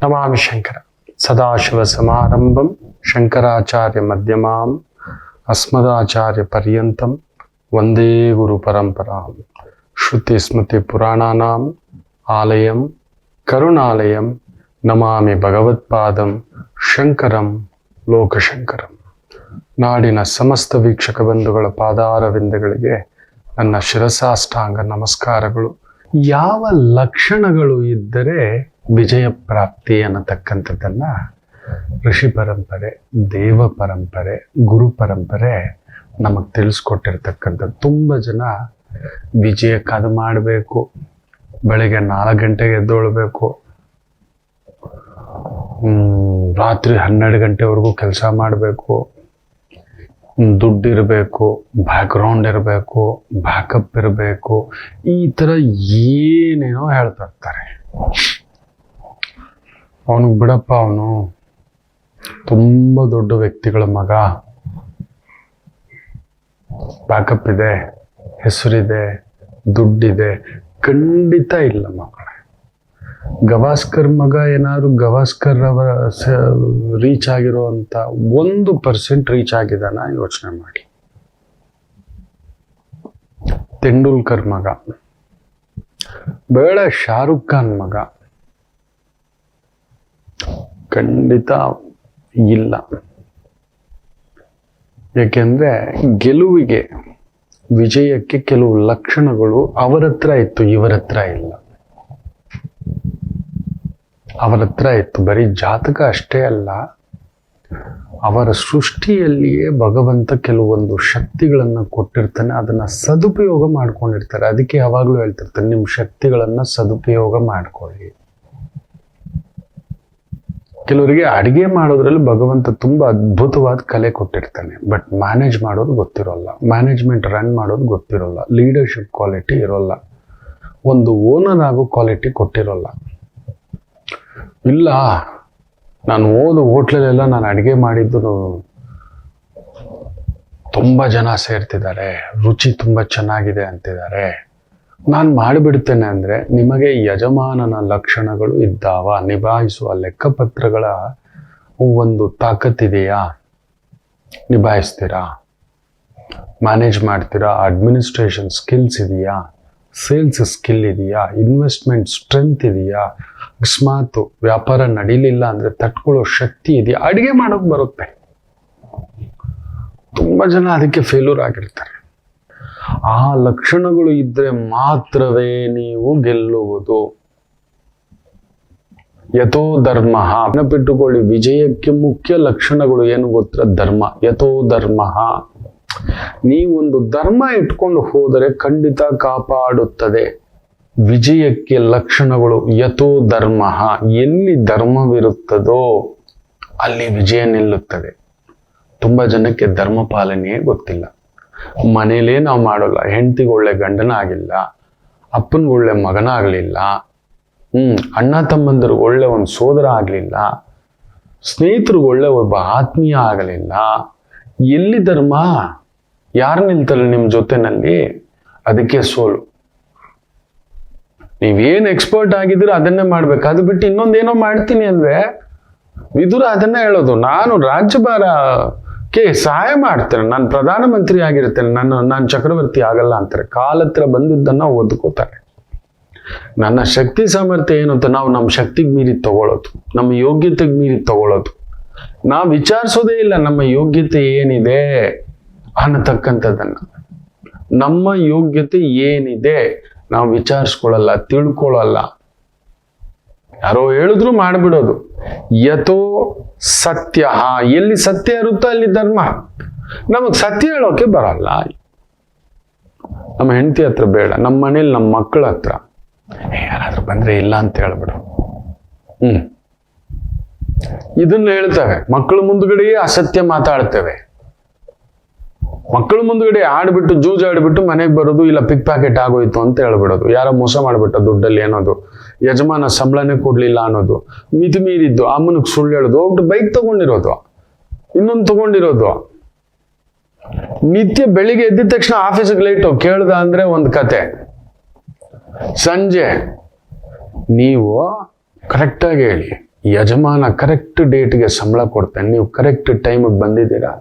ನಮಾಮಿ ಶಂಕರ ಸದಾಶಿವಸಮಾರಂಭಂ ಶಂಕರಾಚಾರ್ಯ ಮಧ್ಯಮಾಂ ಅಸ್ಮದಾಚಾರ್ಯ ಪರ್ಯಂತಂ ವಂದೇ ಗುರು ಪರಂಪರಾಂ ಶ್ರುತಿ ಸ್ಮೃತಿ ಪುರಾಣಾನಾಂ ಆಲಯಂ ಕರುಣಾಲಯಂ ನಮಾಮಿ ಭಗವತ್ಪಾದಂ ಶಂಕರಂ ಲೋಕಶಂಕರಂ. ನಾಡಿನ ಸಮಸ್ತ ವೀಕ್ಷಕ ಬಂಧುಗಳ ಪಾದಾರವಿಂದಗಳಿಗೆ ನನ್ನ ಶಿರಸಾಷ್ಟಾಂಗ ನಮಸ್ಕಾರಗಳು. ಯಾವ ಲಕ್ಷಣಗಳು ಇದ್ದರೆ ವಿಜಯ ಪ್ರಾಪ್ತಿ ಅನ್ನತಕ್ಕಂಥದ್ದನ್ನ ಋಷಿ ಪರಂಪರೆ, ದೇವ ಪರಂಪರೆ, ಗುರು ಪರಂಪರೆ ನಮಗೆ ತಿಳಿಸ್ಕೊಟ್ಟಿರ್ತಕ್ಕಂಥದ್ದು. ತುಂಬ ಜನ ವಿಜಯಕ್ಕೆ ಅದು ಮಾಡಬೇಕು, ಬೆಳಗ್ಗೆ 4 ಗಂಟೆಗೆ ಎದ್ದೊಳ್ಬೇಕು, ರಾತ್ರಿ 12 ಗಂಟೆವರೆಗೂ ಕೆಲಸ ಮಾಡಬೇಕು, ದುಡ್ಡಿರಬೇಕು, ಬ್ಯಾಕ್ಗ್ರೌಂಡ್ ಇರಬೇಕು, ಬ್ಯಾಕಪ್ ಇರಬೇಕು, ಈ ಥರ ಏನೇನೋ ಹೇಳ್ತಾ ಇರ್ತಾರೆ. ಅವನಿಗೆ ಬಿಡಪ್ಪ, ಅವನು ತುಂಬ ದೊಡ್ಡ ವ್ಯಕ್ತಿಗಳ ಮಗ, ಬ್ಯಾಕಪ್ ಇದೆ, ಹೆಸರಿದೆ, ದುಡ್ಡಿದೆ. ಖಂಡಿತ ಇಲ್ಲ ಮಕ್ಕಳೇ. ಗವಾಸ್ಕರ್ ಮಗ ಏನಾದ್ರು ಗವಾಸ್ಕರ್ ಅವರ ರೀಚ್ ಆಗಿರೋ ಅಂತ 1% ರೀಚ್ ಆಗಿದಾನ ಯೋಚನೆ ಮಾಡಿ. ತೆಂಡೂಲ್ಕರ್ ಮಗ ಬೇಡ, ಶಾರುಖ್ ಖಾನ್ ಮಗ ಖಂಡಿತ ಇಲ್ಲ. ಯಾಕೆಂದ್ರೆ ಗೆಲುವಿಗೆ, ವಿಜಯಕ್ಕೆ ಕೆಲವು ಲಕ್ಷಣಗಳು ಅವರ ಹತ್ರ ಇತ್ತು, ಇವರ ಹತ್ರ ಇಲ್ಲ. ಅವರ ಹತ್ರ ಇತ್ತು. ಬರೀ ಜಾತಕ ಅಷ್ಟೇ ಅಲ್ಲ, ಅವರ ಸೃಷ್ಟಿಯಲ್ಲಿಯೇ ಭಗವಂತ ಕೆಲವೊಂದು ಶಕ್ತಿಗಳನ್ನ ಕೊಟ್ಟಿರ್ತಾನೆ, ಅದನ್ನ ಸದುಪಯೋಗ ಮಾಡ್ಕೊಂಡಿರ್ತಾರೆ. ಅದಕ್ಕೆ ಯಾವಾಗ್ಲೂ ಹೇಳ್ತಿರ್ತಾರೆ, ನಿಮ್ಮ ಶಕ್ತಿಗಳನ್ನ ಸದುಪಯೋಗ ಮಾಡ್ಕೊಳ್ಳಿ. ಕೆಲವರಿಗೆ ಅಡಿಗೆ ಮಾಡೋದ್ರಲ್ಲಿ ಭಗವಂತ ತುಂಬಾ ಅದ್ಭುತವಾದ ಕಲೆ ಕೊಟ್ಟಿರ್ತಾನೆ, ಬಟ್ ಮ್ಯಾನೇಜ್ ಮಾಡೋದು ಗೊತ್ತಿರೋಲ್ಲ, ಮ್ಯಾನೇಜ್ಮೆಂಟ್ ರನ್ ಮಾಡೋದು ಗೊತ್ತಿರೋಲ್ಲ, ಲೀಡರ್ಶಿಪ್ ಕ್ವಾಲಿಟಿ ಇರೋಲ್ಲ, ಒಂದು ಓನರ್ ಆಗೋ ಕ್ವಾಲಿಟಿ ಕೊಟ್ಟಿರೋಲ್ಲ. ಇಲ್ಲ, ನಾನು ಹೋಟ್ಲಲ್ಲೆಲ್ಲ ನಾನು ಅಡಿಗೆ ಮಾಡಿದ್ದು ತುಂಬಾ ಜನ ಸೇರ್ತಿದ್ದಾರೆ, ರುಚಿ ತುಂಬಾ ಚೆನ್ನಾಗಿದೆ ಅಂತಿದ್ದಾರೆ, ನಾನು ಮಾಡಿಬಿಡ್ತೇನೆ ಅಂದ್ರೆ ನಿಮಗೆ ಯಜಮಾನನ ಲಕ್ಷಣಗಳು ಇದ್ದಾವ? ನಿಭಾಯಿಸುವ ಲೆಕ್ಕಪತ್ರಗಳ ಒಂದು ತಾಕತ್ತಿದೆಯಾ? ನಿಭಾಯಿಸ್ತೀರಾ? ಮ್ಯಾನೇಜ್ ಮಾಡ್ತೀರಾ? ಅಡ್ಮಿನಿಸ್ಟ್ರೇಷನ್ ಸ್ಕಿಲ್ಸ್ ಇದೆಯಾ? ಸೇಲ್ಸ್ ಸ್ಕಿಲ್ ಇದೆಯಾ? ಇನ್ವೆಸ್ಟ್ಮೆಂಟ್ ಸ್ಟ್ರೆಂತ್ ಇದೆಯಾ? ಅಕಸ್ಮಾತ್ ವ್ಯಾಪಾರ ನಡೀಲಿಲ್ಲ ಅಂದ್ರೆ ತಟ್ಕೊಳ್ಳೋ ಶಕ್ತಿ ಇದೆಯಾ? ಅಡಿಗೆ ಮಾಡೋಕ್ ಬರುತ್ತೆ. ತುಂಬಾ ಜನ ಅದಕ್ಕೆ ಫೇಲ್ಯೂರ್ ಆಗಿರ್ತಾರೆ. ಆ ಲಕ್ಷಣಗಳು ಇದ್ರೆ ಮಾತ್ರವೇ ನೀವು ಗೆಲ್ಲುವುದು. ಯಥೋ ಧರ್ಮ, ನೆನಪಿಟ್ಟುಕೊಳ್ಳಿ, ವಿಜಯಕ್ಕೆ ಮುಖ್ಯ ಲಕ್ಷಣಗಳು ಏನು ಗೊತ್ತಾ? ಧರ್ಮ. ಯಥೋ ಧರ್ಮ, ನೀವೊಂದು ಧರ್ಮ ಇಟ್ಕೊಂಡು ಹೋದರೆ ಖಂಡಿತ ಕಾಪಾಡುತ್ತದೆ. ವಿಜಯಕ್ಕೆ ಲಕ್ಷಣಗಳು ಯಥೋ ಧರ್ಮ. ಎಲ್ಲಿ ಧರ್ಮವಿರುತ್ತದೋ ಅಲ್ಲಿ ವಿಜಯ ನಿಲ್ಲುತ್ತದೆ. ತುಂಬಾ ಜನಕ್ಕೆ ಧರ್ಮ ಪಾಲನೆಯೇ ಗೊತ್ತಿಲ್ಲ. ಮನೇಲೇ ನಾವು ಮಾಡೋಲ್ಲ, ಹೆಂಡತಿಗೆ ಒಳ್ಳೆ ಗಂಡನ ಆಗಿಲ್ಲ, ಅಪ್ಪನಿಗೆ ಒಳ್ಳೆ ಮಗನ ಆಗ್ಲಿಲ್ಲ, ಅಣ್ಣ ತಮ್ಮಂದಿರಿಗೆ ಒಳ್ಳೆ ಒಂದು ಸೋದರ ಆಗ್ಲಿಲ್ಲ, ಸ್ನೇಹಿತರಿಗೆ ಒಳ್ಳೆ ಒಬ್ಬ ಆತ್ಮೀಯ ಆಗಲಿಲ್ಲ. ಎಲ್ಲಿ ಧರ್ಮ? ಯಾರು ನಿಲ್ತಾರೆ ನಿಮ್ ಜೊತೆನಲ್ಲಿ? ಅದಕ್ಕೆ ಸೋಲು. ನೀವೇನ್ ಎಕ್ಸ್ಪರ್ಟ್ ಆಗಿದ್ರೆ ಅದನ್ನೇ ಮಾಡ್ಬೇಕು. ಅದು ಬಿಟ್ಟು ಇನ್ನೊಂದೇನೋ ಮಾಡ್ತೀನಿ ಅಂದ್ರೆ, ವಿದುರ ಅದನ್ನೇ ಹೇಳೋದು, ನಾನು ರಾಜ್ಯಭಾರಕ್ಕೆ ಸಹಾಯ ಮಾಡ್ತೇನೆ, ನಾನು ಪ್ರಧಾನಮಂತ್ರಿ ಆಗಿರ್ತೇನೆ, ನಾನು ಚಕ್ರವರ್ತಿ ಆಗಲ್ಲ ಅಂತಾರೆ. ಕಾಲತ್ರ ಬಂದಿದ್ದನ್ನ ಒದ್ಕೋತಾರೆ. ನನ್ನ ಶಕ್ತಿ ಸಾಮರ್ಥ್ಯ ಏನು ಅಂತ ನಾವು ನಮ್ಮ ಶಕ್ತಿಗೆ ಮೀರಿ ತಗೊಳ್ಳೋದು, ನಮ್ಮ ಯೋಗ್ಯತೆಗೆ ಮೀರಿ ತಗೊಳ್ಳೋದು. ನಾವು ವಿಚಾರಿಸೋದೇ ಇಲ್ಲ ನಮ್ಮ ಯೋಗ್ಯತೆ ಏನಿದೆ ಅನ್ನತಕ್ಕಂಥದ್ದನ್ನ. ನಮ್ಮ ಯೋಗ್ಯತೆ ಏನಿದೆ ನಾವು ವಿಚಾರಿಸ್ಕೊಳ್ಳಲ್ಲ, ತಿಳ್ಕೊಳ್ಳಲ್ಲ. ಯಾರೋ ಹೇಳಿದ್ರು ಮಾಡ್ಬಿಡೋದು. ಯಥೋ ಸತ್ಯ, ಎಲ್ಲಿ ಸತ್ಯ ಇರುತ್ತೋ ಅಲ್ಲಿ ಧರ್ಮ. ನಮಗ್ ಸತ್ಯ ಹೇಳೋಕೆ ಬರಲ್ಲ. ನಮ್ಮ ಹೆಂಡತಿ ಹತ್ರ ಬೇಡ, ನಮ್ಮ ಮನೇಲಿ ನಮ್ಮ ಮಕ್ಕಳ ಹತ್ರ ಯಾರಾದ್ರೂ ಬಂದ್ರೆ ಇಲ್ಲ ಅಂತ ಹೇಳ್ಬಿಡು. ಇದನ್ನ ಹೇಳ್ತವೆ. ಮಕ್ಕಳ ಮುಂದ್ಗಡೆಯೇ ಅಸತ್ಯ ಮಾತಾಡ್ತೇವೆ. ಮಕ್ಕಳ ಮುಂದ್ಗಡೆ ಆಡ್ಬಿಟ್ಟು ಜೂಜಾಡ್ಬಿಟ್ಟು ಮನೆಗೆ ಬರೋದು, ಇಲ್ಲ ಪಿಕ್ ಪ್ಯಾಕೆಟ್ ಆಗೋಯ್ತು ಅಂತ ಹೇಳ್ಬಿಡೋದು, ಯಾರೋ ಮೋಸ ಮಾಡ್ಬಿಟ್ಟ ದುಡ್ಡಲ್ಲಿ ಅನ್ನೋದು, ಯಜಮಾನ ಸಂಬಳನೇ ಕೊಡ್ಲಿಲ್ಲ ಅನ್ನೋದು, ಮಿತಿ ಮೀರಿದ್ದು, ಅಮ್ಮನಿಗೆ ಸುಳ್ಳು ಹೇಳೋದು, ಹೋಗ್ಬಿಟ್ಟು ಬೈಕ್ ತಗೊಂಡಿರೋದು, ಇನ್ನೊಂದು ತಗೊಂಡಿರೋದು. ನಿತ್ಯ ಬೆಳಿಗ್ಗೆ ಎದ್ದಿದ ತಕ್ಷಣ ಆಫೀಸಿಗೆ ಲೇಟು, ಕೇಳ್ದ ಅಂದ್ರೆ ಒಂದು ಕತೆ. ಸಂಜೆ ನೀವು ಕರೆಕ್ಟಾಗಿ ಹೇಳಿ, ಯಜಮಾನ ಕರೆಕ್ಟ್ ಡೇಟ್ಗೆ ಸಂಬಳ ಕೊಡ್ತಾನೆ, ನೀವು ಕರೆಕ್ಟ್ ಟೈಮಿಗೆ ಬಂದಿದ್ದೀರಾ,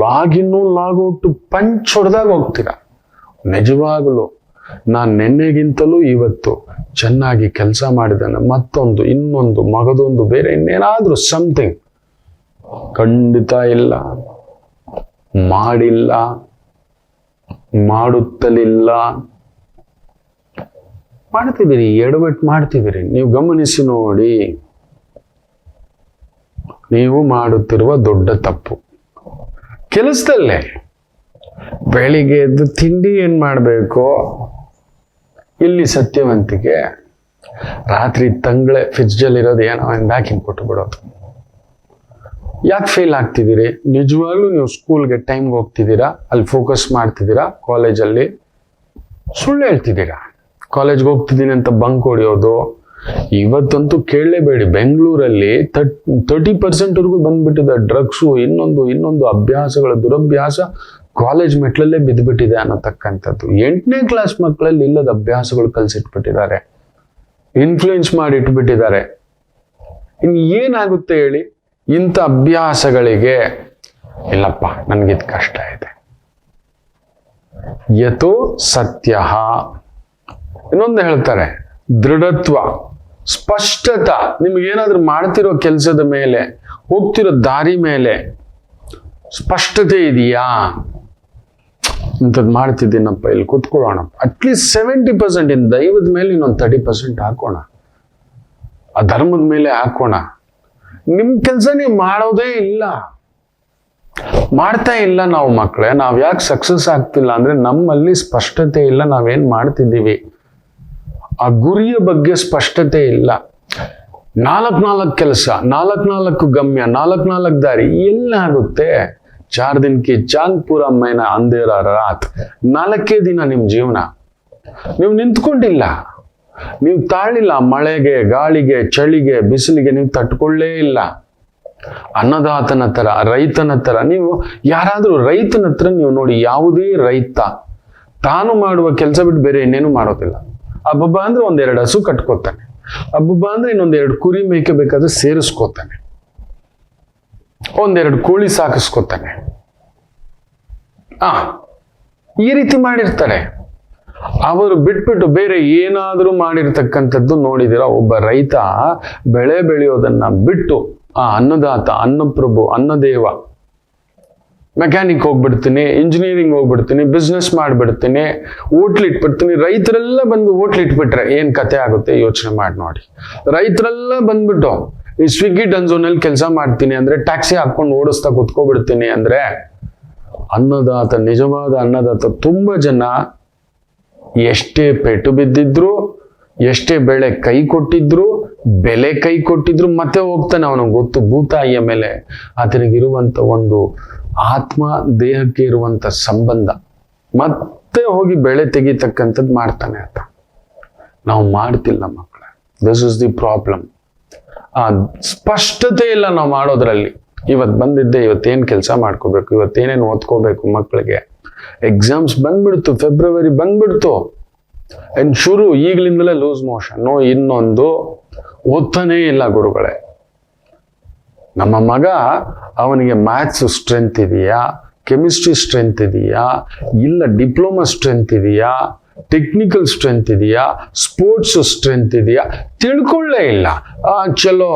ಲಾಗಿನ್ನು ಲಾಗೌಟ್ ಪಂಚ್ ಹೊಡೆದಾಗ ಹೋಗ್ತೀರಾ. ನಿಜವಾಗಲೂ ನಾನು ನಿನ್ನೆಗಿಂತಲೂ ಇವತ್ತು ಚೆನ್ನಾಗಿ ಕೆಲಸ ಮಾಡಿದ್ದಾನೆ, ಮತ್ತೊಂದು ಇನ್ನೊಂದು ಮಗದೊಂದು ಬೇರೆ ಇನ್ನೇನಾದ್ರೂ ಸಮಥಿಂಗ್, ಖಂಡಿತ ಇಲ್ಲ, ಮಾಡಿಲ್ಲ, ಮಾಡುತ್ತಲಿಲ್ಲ. ಮಾಡ್ತಿದ್ದೀರಿ, ಎಡವಟ್ಟು ಮಾಡ್ತಿದ್ದೀರಿ. ನೀವು ಗಮನಿಸಿ ನೋಡಿ, ನೀವು ಮಾಡುತ್ತಿರುವ ದೊಡ್ಡ ತಪ್ಪು. ಕೆಲಸದಲ್ಲೇ ಬೆಳಿಗ್ಗೆ ಎದ್ದು ತಿಂಡಿ ಏನ್ ಮಾಡಬೇಕು, ಇಲ್ಲಿ ಸತ್ಯವಂತಿಕೆ, ರಾತ್ರಿ ತಂಗ್ಳೆ ಫ್ರಿಜ್ಜಲ್ಲಿರೋದು ಏನೋ ಒಂದು ಹಾಕಿ ಕೊಟ್ಟು ಬಿಡೋದು. ಯಾಕೆ ಫೇಲ್ ಆಗ್ತಿದ್ದೀರಿ? ನಿಜವಾಗ್ಲೂ ನೀವು ಸ್ಕೂಲ್ಗೆ ಟೈಮ್ಗೆ ಹೋಗ್ತಿದ್ದೀರಾ, ಅಲ್ಲಿ ಫೋಕಸ್ ಮಾಡ್ತಿದ್ದೀರಾ, ಕಾಲೇಜಲ್ಲಿ ಸುಳ್ಳು ಹೇಳ್ತಿದ್ದೀರಾ. ಕಾಲೇಜ್ಗೆ ಹೋಗ್ತಿದ್ದೀನಿ ಅಂತ ಬಂಕ್ ಹೊಡೆಯೋದು ಇವತ್ತಂತೂ ಕೇಳಲೇಬೇಡಿ. ಬೆಂಗಳೂರಲ್ಲಿ 30% ಬಂದ್ಬಿಟ್ಟಿದೆ ಡ್ರಗ್ಸು, ಇನ್ನೊಂದು ಅಭ್ಯಾಸಗಳ ದುರಭ್ಯಾಸ ಕಾಲೇಜ್ ಮೆಟ್ಲಲ್ಲೇ ಬಿದ್ದುಬಿಟ್ಟಿದೆ ಅನ್ನತಕ್ಕಂಥದ್ದು. 8ನೇ ಕ್ಲಾಸ್ ಮಕ್ಕಳಲ್ಲಿ ಇಲ್ಲದ ಅಭ್ಯಾಸಗಳು ಕಲ್ಸಿಟ್ಬಿಟ್ಟಿದ್ದಾರೆ, ಇನ್ಫ್ಲೂಯೆನ್ಸ್ ಮಾಡಿ ಇಟ್ಬಿಟ್ಟಿದ್ದಾರೆ. ಇನ್ನು ಏನಾಗುತ್ತೆ ಹೇಳಿ ಇಂಥ ಅಭ್ಯಾಸಗಳಿಗೆ? ಇಲ್ಲಪ್ಪ, ನನ್ಗಿದ್ ಕಷ್ಟ ಇದೆ. ಯಥೋ ಸತ್ಯ. ಇನ್ನೊಂದು ಹೇಳ್ತಾರೆ, ದೃಢತ್ವ, ಸ್ಪಷ್ಟತ. ನಿಮ್ಗೇನಾದ್ರೂ ಮಾಡ್ತಿರೋ ಕೆಲಸದ ಮೇಲೆ, ಹೋಗ್ತಿರೋ ದಾರಿ ಮೇಲೆ ಸ್ಪಷ್ಟತೆ ಇದೆಯಾ? ಇಂಥದ್ದು ಮಾಡ್ತಿದ್ದೀನಪ್ಪ, ಇಲ್ಲಿ ಕೂತ್ಕೊಳ್ಳೋಣ, ಅಟ್ಲೀಸ್ಟ್ 70%. ಇನ್ನು ದೈವದ ಮೇಲೆ ಇನ್ನೊಂದು 30% ಹಾಕೋಣ, ಆ ಧರ್ಮದ ಮೇಲೆ ಹಾಕೋಣ. ನಿಮ್ ಕೆಲಸ ನೀವು ಮಾಡೋದೇ ಇಲ್ಲ, ಮಾಡ್ತಾ ಇಲ್ಲ. ನಾವು ಮಕ್ಕಳೇ, ನಾವ್ ಯಾಕೆ ಸಕ್ಸಸ್ ಆಗ್ತಿಲ್ಲ ಅಂದ್ರೆ ನಮ್ಮಲ್ಲಿ ಸ್ಪಷ್ಟತೆ ಇಲ್ಲ. ನಾವೇನ್ ಮಾಡ್ತಿದ್ದೀವಿ, ಆ ಗುರಿಯ ಬಗ್ಗೆ ಸ್ಪಷ್ಟತೆ ಇಲ್ಲ. 4 ಕೆಲಸ, 4 ಗಮ್ಯ, 4 ದಾರಿ ಎಲ್ಲಾಗುತ್ತೆ. 4 दिन की चांद पूरा महीना अंधेरा रात. 4 ದಿನ ನಿಮ್ ಜೀವನ. ನೀವು ನಿಂತ್ಕೊಂಡಿಲ್ಲ, ನೀವು ತಾಳಿಲ್ಲ, ಮಳೆಗೆ, ಗಾಳಿಗೆ, ಚಳಿಗೆ, ಬಿಸಿಲಿಗೆ ನೀವು ತಟ್ಕೊಳ್ಳೇ ಇಲ್ಲ. ಅನ್ನದಾತನ ತರ, ರೈತನ ತರ. ನೀವು ಯಾರಾದ್ರೂ ರೈತನ ಹತ್ರ ನೀವು ನೋಡಿ, ಯಾವುದೇ ರೈತ ತಾನು ಮಾಡುವ ಕೆಲಸ ಬಿಟ್ಟು ಬೇರೆ ಇನ್ನೇನು ಮಾಡೋದಿಲ್ಲ. ಹಬ್ಬ ಅಂದ್ರೆ 1-2 ಹಸು ಕಟ್ಕೋತಾನೆ, ಹಬ್ಬ ಅಂದ್ರೆ ಇನ್ನೊಂದೆರಡು ಕುರಿ ಮೇಕೆ ಬೇಕಾದ್ರೆ ಸೇರಿಸ್ಕೋತಾನೆ, 1-2 ಕೋಳಿ ಸಾಕಿಸ್ಕೋತಾನೆ. ಈ ರೀತಿ ಮಾಡಿರ್ತಾರೆ. ಅವರು ಬಿಟ್ಬಿಟ್ಟು ಬೇರೆ ಏನಾದ್ರೂ ಮಾಡಿರ್ತಕ್ಕಂಥದ್ದು ನೋಡಿದಿರ? ಒಬ್ಬ ರೈತ ಬೆಳೆ ಬೆಳೆಯೋದನ್ನ ಬಿಟ್ಟು ಆ ಅನ್ನದಾತ, ಅನ್ನಪ್ರಭು, ಅನ್ನದೇವ, ಮೆಕ್ಯಾನಿಕ್ ಹೋಗ್ಬಿಡ್ತೀನಿ, ಇಂಜಿನಿಯರಿಂಗ್ ಹೋಗ್ಬಿಡ್ತೀನಿ, ಬಿಸ್ನೆಸ್ ಮಾಡ್ಬಿಡ್ತೀನಿ, ಹೋಟ್ಲ್ ಇಟ್ಬಿಡ್ತೀನಿ. ರೈತರೆಲ್ಲ ಬಂದು ಹೋಟ್ಲ್ ಇಟ್ಬಿಟ್ರೆ ಏನ್ ಕತೆ ಆಗುತ್ತೆ ಯೋಚನೆ ಮಾಡಿ ನೋಡಿ. ರೈತರೆಲ್ಲ ಬಂದ್ಬಿಟ್ಟು ಈ ಸ್ವಿಗ್ಗಿ ಡನ್ಝೋನಲ್ಲಿ ಕೆಲಸ ಮಾಡ್ತೀನಿ ಅಂದ್ರೆ, ಟ್ಯಾಕ್ಸಿ ಹಾಕೊಂಡು ಓಡಿಸ್ತಾ ಕುತ್ಕೋಬಿಡ್ತೀನಿ ಅಂದ್ರೆ, ಅನ್ನದಾತ, ನಿಜವಾದ ಅನ್ನದಾತ ತುಂಬಾ ಜನ ಎಷ್ಟೇ ಪೆಟ್ಟು ಬಿದ್ದಿದ್ರು, ಎಷ್ಟೇ ಬೆಳೆ ಕೈ ಕೊಟ್ಟಿದ್ರು, ಬೆಲೆ ಕೈ ಕೊಟ್ಟಿದ್ರು ಮತ್ತೆ ಹೋಗ್ತಾನೆ. ಅವನಿಗೆ ಗೊತ್ತು ಭೂತಾಯಿಯ ಮೇಲೆ ಆತನಿಗಿರುವಂತ ಒಂದು ಆತ್ಮ ದೇಹಕ್ಕೆ ಇರುವಂತ ಸಂಬಂಧ, ಮತ್ತೆ ಹೋಗಿ ಬೆಳೆ ತೆಗಿತಕ್ಕಂಥದ್ದು ಮಾಡ್ತಾನೆ ಆತ. ನಾವು ಮಾಡ್ತಿಲ್ಲ ಮಕ್ಕಳೇ, ದಿಸ್ ಇಸ್ ದಿ ಪ್ರಾಬ್ಲಮ್. ಆ ಸ್ಪಷ್ಟತೆ ಇಲ್ಲ ನಾವು ಮಾಡೋದ್ರಲ್ಲಿ. ಇವತ್ತು ಬಂದಿದ್ದೆ, ಇವತ್ತೇನು ಕೆಲಸ ಮಾಡ್ಕೋಬೇಕು, ಇವತ್ತೇನೇನು ಓದ್ಕೋಬೇಕು, ಮಕ್ಕಳಿಗೆ ಎಕ್ಸಾಮ್ಸ್ ಬಂದ್ಬಿಡ್ತು, ಫೆಬ್ರವರಿ ಬಂದ್ಬಿಡ್ತು, ಅಂಡ್ ಶುರು ಈಗಲಿಂದಲೇ ಲೂಸ್ ಮೋಷನ್, ಇನ್ನೊಂದು ಓದ್ತಾನೇ ಇಲ್ಲ ಗುರುಗಳೇ. ನಮ್ಮ ಮಗ, ಅವನಿಗೆ ಮ್ಯಾಥ್ಸ್ ಸ್ಟ್ರೆಂತ್ ಇದೆಯಾ, ಕೆಮಿಸ್ಟ್ರಿ ಸ್ಟ್ರೆಂತ್ ಇದೆಯಾ, ಇಲ್ಲ ಡಿಪ್ಲೊಮಾ ಸ್ಟ್ರೆಂತ್ ಇದೆಯಾ, ಟೆಕ್ನಿಕಲ್ ಸ್ಟ್ರೆಂತ್ ಇದೆಯಾ, ಸ್ಪೋರ್ಟ್ಸ್ ಸ್ಟ್ರೆಂತ್ ಇದೆಯಾ, ತಿಳ್ಕೊಳ್ಳೇ ಇಲ್ಲ. ಚಲೋ,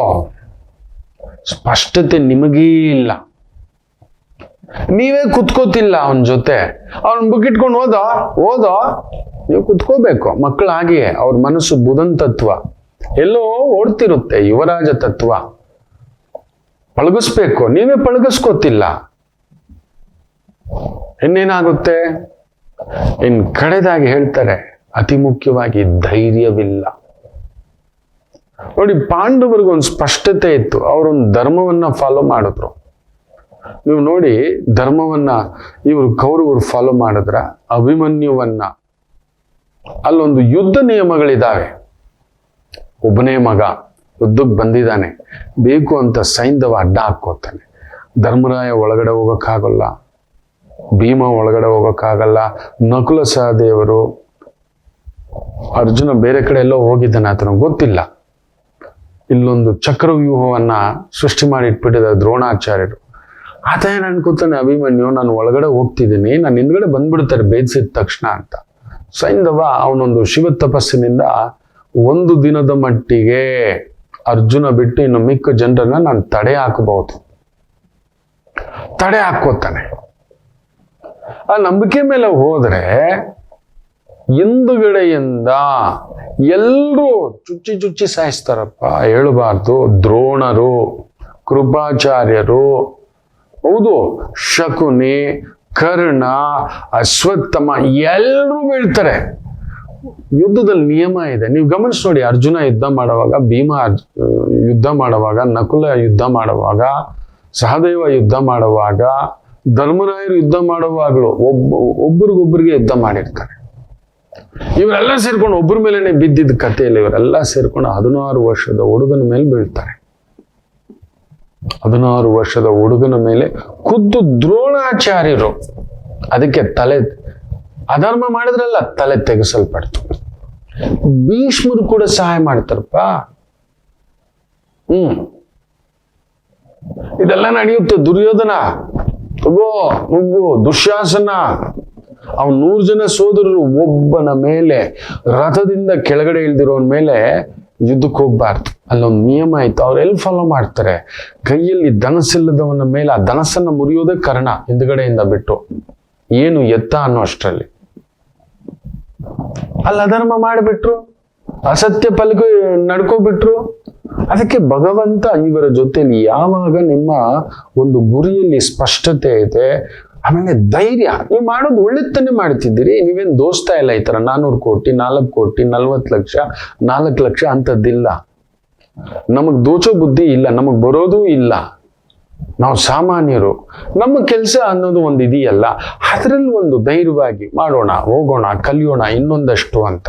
ಸ್ಪಷ್ಟತೆ ನಿಮಗೇ ಇಲ್ಲ. ನೀವೇ ಕುತ್ಕೋತಿಲ್ಲ ಅವನ ಜೊತೆ. ಅವನ್ ಬುಕ್ ಇಟ್ಕೊಂಡು ಓದೋ ನೀವು ಕುತ್ಕೋಬೇಕು. ಮಕ್ಕಳಾಗಿ ಅವ್ರ ಮನಸ್ಸು ಬುಧನ್ ತತ್ವ ಎಲ್ಲೋ ಓಡ್ತಿರುತ್ತೆ, ಯುವರಾಜ ತತ್ವ. ಪಳಗಿಸ್ಬೇಕು, ನೀವೇ ಪಳಗಿಸ್ಕೋತಿಲ್ಲ. ಇನ್ನೇನಾಗುತ್ತೆ? ಇನ್ ಕಡೆದಾಗಿ ಹೇಳ್ತಾರೆ, ಅತಿ ಮುಖ್ಯವಾಗಿ ಧೈರ್ಯವಿಲ್ಲ. ನೋಡಿ, ಪಾಂಡವರಿಗೊಂದು ಸ್ಪಷ್ಟತೆ ಇತ್ತು, ಅವರೊಂದು ಧರ್ಮವನ್ನ ಫಾಲೋ ಮಾಡಿದ್ರು. ನೀವು ನೋಡಿ, ಧರ್ಮವನ್ನ ಇವರು ಕೌರವರು ಫಾಲೋ ಮಾಡಿದ್ರ, ಅಭಿಮನ್ಯುವನ್ನ, ಅಲ್ಲೊಂದು ಯುದ್ಧ ನಿಯಮಗಳಿದಾವೆ. ಒಬ್ಬನೇ ಮಗ ಯುದ್ಧಕ್ಕೆ ಬಂದಿದ್ದಾನೆ, ಬೇಕು ಅಂತ ಸೈಂಧವ ಅಡ್ಡ ಹಾಕೋತಾನೆ. ಧರ್ಮರಾಯ ಒಳಗಡೆ ಹೋಗಕ್ಕಾಗಲ್ಲ, ಭೀಮ ಒಳಗಡೆ ಹೋಗಕ್ಕಾಗಲ್ಲ, ನಕುಲ ಸಹದೇವರು, ಅರ್ಜುನ ಬೇರೆ ಕಡೆ ಎಲ್ಲೋ ಹೋಗಿದ್ದಾನೆ, ಆತನ ಗೊತ್ತಿಲ್ಲ. ಇಲ್ಲೊಂದು ಚಕ್ರವ್ಯೂಹವನ್ನ ಸೃಷ್ಟಿ ಮಾಡಿ ಇಟ್ಬಿಟ್ಟಿದ್ದಾರೆ ದ್ರೋಣಾಚಾರ್ಯರು. ಆತ ಏನ್ ಅನ್ಕೋತಾನೆ, ಅಭಿಮನ್ಯು ನಾನು ಒಳಗಡೆ ಹೋಗ್ತಿದ್ದೀನಿ, ನಾನು ಹಿಂದ್ಗಡೆ ಬಂದ್ಬಿಡ್ತಾರೆ ಬೇಯಿಸಿದ ತಕ್ಷಣ ಅಂತ. ಸೈಂಧವ ಅವನೊಂದು ಶಿವ ತಪಸ್ಸಿನಿಂದ ಒಂದು ದಿನದ ಮಟ್ಟಿಗೆ ಅರ್ಜುನ ಬಿಟ್ಟು ಇನ್ನು ಮಿಕ್ಕ ಜನರನ್ನ ನಾನು ತಡೆ ಹಾಕೋತಾನೆ. ಆ ನಂಬಿಕೆ ಮೇಲೆ ಹೋದ್ರೆ ಹಿಂದುಗಡೆಯಿಂದ ಎಲ್ರೂ ಚುಚ್ಚಿ ಸಾಯಿಸ್ತಾರಪ್ಪ, ಹೇಳಬಾರ್ದು. ದ್ರೋಣರು, ಕೃಪಾಚಾರ್ಯರು, ಹೌದು, ಶಕುನಿ, ಕರ್ಣ, ಅಶ್ವತ್ಥಮ ಎಲ್ಲರೂ ಬೀಳ್ತಾರೆ. ಯುದ್ಧದಲ್ಲಿ ನಿಯಮ ಇದೆ, ನೀವು ಗಮನಿಸಿ ನೋಡಿ. ಅರ್ಜುನ ಯುದ್ಧ ಮಾಡುವಾಗ, ಭೀಮ ಯುದ್ಧ ಮಾಡುವಾಗ, ನಕುಲ ಯುದ್ಧ ಮಾಡುವಾಗ, ಸಹದೇವ ಯುದ್ಧ ಮಾಡುವಾಗ, ಧರ್ಮರಾಯರು ಯುದ್ಧ ಮಾಡುವಾಗಲೂ ಒಬ್ಬರಿಗೊಬ್ಬರಿಗೆ ಯುದ್ಧ ಮಾಡಿರ್ತಾರೆ. ಇವರೆಲ್ಲ ಸೇರ್ಕೊಂಡು ಒಬ್ಬರ ಮೇಲೆನೆ ಬಿದ್ದಿದ್ದ ಕಥೆಯಲ್ಲಿ ಇವರೆಲ್ಲ ಸೇರ್ಕೊಂಡು 16 ವರ್ಷದ ಹುಡುಗನ ಮೇಲೆ ಬೀಳ್ತಾರೆ. 16 ವರ್ಷದ ಹುಡುಗನ ಮೇಲೆ ಖುದ್ದು ದ್ರೋಣಾಚಾರ್ಯರು ಅದಕ್ಕೆ ತಲೆ ಅಧರ್ಮ ಮಾಡಿದ್ರಲ್ಲ, ತಲೆ ತೆಗೆಸಲ್ಪಡ್ತು. ಭೀಷ್ಮರು ಕೂಡ ಸಹಾಯ ಮಾಡ್ತಾರಪ್ಪ. ಇದೆಲ್ಲ ನಡೆಯುತ್ತೆ. ದುರ್ಯೋಧನ ಮುಗ್ಗು, ದುಶ್ಯಾಸನ, ಅವನ್ 100 ಜನ ಸೋದರರು ಒಬ್ಬನ ಮೇಲೆ ರಥದಿಂದ ಕೆಳಗಡೆ ಇಳ್ದಿರೋನ್ ಮೇಲೆ ಯುದ್ಧಕ್ಕೆ ಹೋಗ್ಬಾರ್ದು. ಅಲ್ಲೊಂದು ನಿಯಮ ಆಯ್ತು. ಅವ್ರೆಲ್ಲಿ ಫಾಲೋ ಮಾಡ್ತಾರೆ? ಕೈಯಲ್ಲಿ ಧನಸ್ಸಿಲ್ಲದವನ ಮೇಲೆ ಆ ಧನಸ್ಸನ್ನ ಮುರಿಯೋದೇ ಕರ್ಣ, ಹಿಂದ್ಗಡೆಯಿಂದ ಬಿಟ್ಟು ಏನು ಎತ್ತ ಅನ್ನೋ ಅಷ್ಟರಲ್ಲಿ. ಅಲ್ಲಿ ಅಧರ್ಮ ಮಾಡಿಬಿಟ್ರು, ಅಸತ್ಯ ಪಲಕ ನಡ್ಕೋಬಿಟ್ರು. ಅದಕ್ಕೆ ಭಗವಂತ ಇವರ ಜೊತೆಲಿ ಯಾವಾಗ ನಿಮ್ಮ ಒಂದು ಗುರಿಯಲ್ಲಿ ಸ್ಪಷ್ಟತೆ ಇದೆ, ಆಮೇಲೆ ಧೈರ್ಯ, ನೀವು ಮಾಡೋದು ಒಳ್ಳೆತನೇ ಮಾಡ್ತಿದ್ದೀರಿ, ನೀವೇನು ದೋಸ್ತಾ ಇಲ್ಲ ಈ ತರ 400 ಕೋಟಿ 4 ಕೋಟಿ 40 ಲಕ್ಷ 4 ಲಕ್ಷ ಅಂತದ್ದಿಲ್ಲ. ನಮಗ್ ದೋಚೋ ಬುದ್ಧಿ ಇಲ್ಲ, ನಮಗ್ ಬರೋದೂ ಇಲ್ಲ. ನಾವು ಸಾಮಾನ್ಯರು. ನಮ್ಮ ಕೆಲಸ ಅನ್ನೋದು ಒಂದು ಇದೆಯಲ್ಲ, ಅದರಲ್ಲಿ ಒಂದು ಧೈರ್ಯವಾಗಿ ಮಾಡೋಣ, ಹೋಗೋಣ, ಕಲಿಯೋಣ ಇನ್ನೊಂದಷ್ಟು ಅಂತ.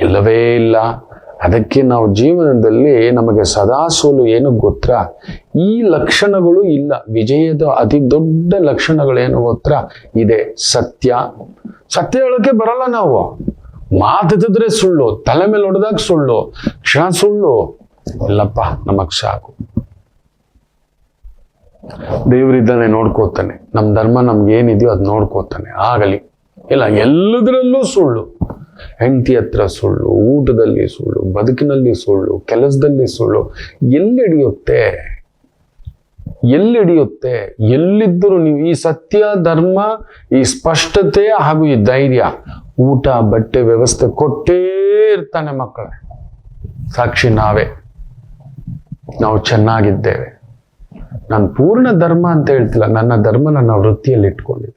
ಇಲ್ಲವೇ ಇಲ್ಲ. ಅದಕ್ಕೆ ನಾವು ಜೀವನದಲ್ಲಿ ನಮಗೆ ಸದಾ ಸೋಲು ಏನು ಗೊತ್ತಾ? ಈ ಲಕ್ಷಣಗಳು ಇಲ್ಲ. ವಿಜಯದ ಅತಿ ದೊಡ್ಡ ಲಕ್ಷಣಗಳೇನು ಗೊತ್ತಾ? ಇದೆ ಸತ್ಯ. ಸತ್ಯ ಹೇಳೋಕೆ ಬರಲ್ಲ ನಾವು. ಮಾತಿದ್ರೆ ಸುಳ್ಳು, ತಲೆ ಮೇಲೆ ಹೊಡೆದಾಗ ಸುಳ್ಳು, ಕ್ಷಣ ಸುಳ್ಳು. ಇಲ್ಲಪ್ಪ, ನಮಗ್ ಸಾಕು. ದೇವರಿದ್ದಾನೆ, ನೋಡ್ಕೋತಾನೆ. ನಮ್ಮ ಧರ್ಮ ನಮ್ಗೆ ಏನಿದೆಯೋ ಅದು ನೋಡ್ಕೋತಾನೆ. ಆಗಲಿ. ಇಲ್ಲ, ಎಲ್ಲದರಲ್ಲೂ ಸುಳ್ಳು. ಹೆಂಡತಿ ಹತ್ರ ಸುಳ್ಳು, ಊಟದಲ್ಲಿ ಸುಳ್ಳು, ಬದುಕಿನಲ್ಲಿ ಸುಳ್ಳು, ಕೆಲಸದಲ್ಲಿ ಸುಳ್ಳು. ಎಲ್ಲಿಡಿಯುತ್ತೆ? ಎಲ್ಲಿದ್ದರೂ ನೀವು ಈ ಸತ್ಯ, ಧರ್ಮ, ಈ ಸ್ಪಷ್ಟತೆ ಹಾಗೂ ಈ ಧೈರ್ಯ, ಊಟ ಬಟ್ಟೆ ವ್ಯವಸ್ಥೆ ಕೊಟ್ಟೇ ಇರ್ತಾನೆ ಮಕ್ಕಳೇ. ಸಾಕ್ಷಿ ನಾವೇ. ನಾವು ಚೆನ್ನಾಗಿದ್ದೇವೆ. ನಾನು ಪೂರ್ಣ ಧರ್ಮ ಅಂತ ಹೇಳ್ತಿಲ್ಲ. ನನ್ನ ಧರ್ಮ ನನ್ನ ವೃತ್ತಿಯಲ್ಲಿ ಇಟ್ಕೊಂಡಿದ್ದೇನೆ.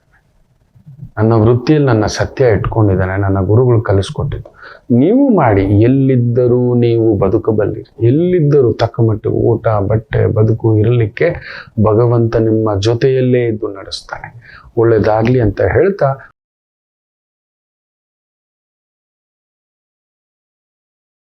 ನನ್ನ ವೃತ್ತಿಯಲ್ಲಿ ನನ್ನ ಸತ್ಯ ಇಟ್ಕೊಂಡಿದ್ದಾನೆ. ನನ್ನ ಗುರುಗಳು ಕಲಿಸ್ಕೊಟ್ಟಿದ್ದು. ನೀವು ಮಾಡಿ. ಎಲ್ಲಿದ್ದರೂ ನೀವು ಬದುಕಬಲ್ಲಿರಿ. ಎಲ್ಲಿದ್ದರೂ ತಕ್ಕ ಮಟ್ಟಿಗೆ ಊಟ ಬಟ್ಟೆ ಬದುಕು ಇರಲಿಕ್ಕೆ ಭಗವಂತ ನಿಮ್ಮ ಜೊತೆಯಲ್ಲೇ ಇದ್ದು ನಡೆಸ್ತಾನೆ. ಒಳ್ಳೇದಾಗ್ಲಿ ಅಂತ ಹೇಳ್ತಾ